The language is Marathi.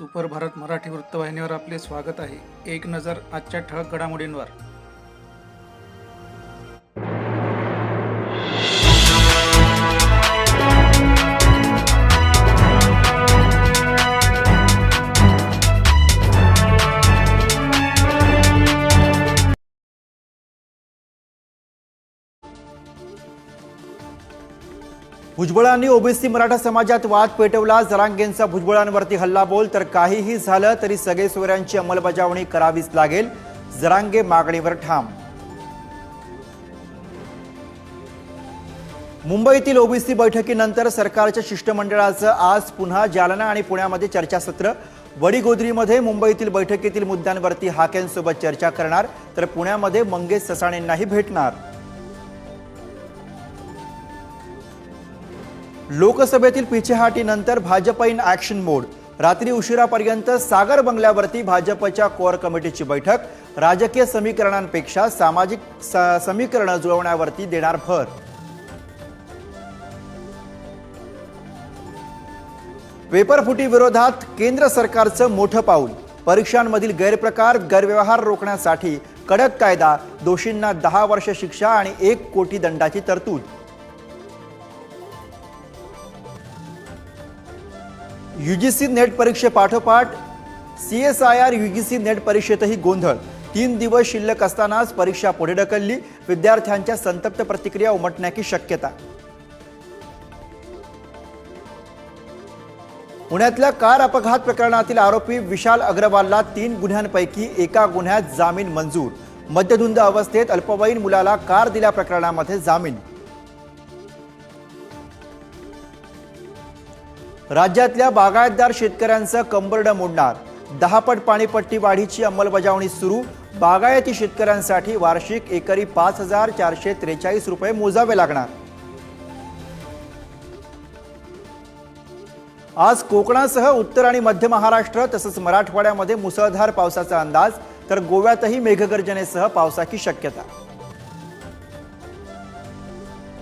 सुपर भारत मराठी वृत्तवाहिनीवर आपले स्वागत आहे। एक नजर आजच्या ठळक घडामोडींवर। भुजबळांनी ओबीसी मराठा समाजात वाद पेटवला। जरांगेंचा भुजबळांवरती हल्लाबोल। तर काहीही झालं तरी सगळे सोयऱ्यांची अंमलबजावणी करावीच लागेल, जरांगे मागणीवर ठाम। मुंबईतील ओबीसी बैठकीनंतर सरकारच्या शिष्टमंडळाचं आज पुन्हा जालना आणि पुण्यामध्ये चर्चासत्र। वडीगोद्रीमध्ये मुंबईतील बैठकीतील मुद्द्यांवरती हाकेंसोबत चर्चा करणार, तर पुण्यामध्ये मंगेश ससाणेंनाही भेटणार। लोकसभेतील पिछेहाटीनंतर भाजप इन ॲक्शन मोड। रात्री उशिरापर्यंत सागर बंगल्यावरती भाजपच्या कोअर कमिटीची बैठक। राजकीय समीकरणांपेक्षा सामाजिक समीकरण जुळवण्यावरती देणार भर। पेपरफुटी विरोधात केंद्र सरकारचं मोठं पाऊल। परीक्षांमधील गैरप्रकार गैरव्यवहार रोखण्यासाठी कडक कायदा। दोषींना 10 वर्ष शिक्षा आणि 1 कोटी दंडाची तरतूद। यूजीसी नेट परीक्षेपाठोपाठ CSIR यूजीसी नेट परीक्षेतही गोंधळ। 3 दिवस शिल्लक असतानाच परीक्षा पुढे ढकलली। विद्यार्थ्यांच्या संतप्त प्रतिक्रिया उमटण्याची शक्यता। पुण्यातल्या कार अपघात प्रकरणातील आरोपी विशाल अग्रवालला 3 गुन्ह्यांपैकी एका गुन्ह्यात जामीन मंजूर। मद्यधुंद अवस्थेत अल्पवयीन मुलाला कार दिल्या प्रकरणामध्ये जामीन। राज्यातल्या बागायतदार शेतकऱ्यांचं कंबरडं मोडणार। 10 पट पाणीपट्टी वाढीची अंमलबजावणी सुरू। बागायती शेतकऱ्यांसाठी वार्षिक एकरी 5,443 रुपये मोजावे लागणार। आज कोकणासह उत्तर आणि मध्य महाराष्ट्र तसंच मराठवाड्यामध्ये मुसळधार पावसाचा अंदाज, तर गोव्यातही मेघगर्जनेसह पावसाची शक्यता।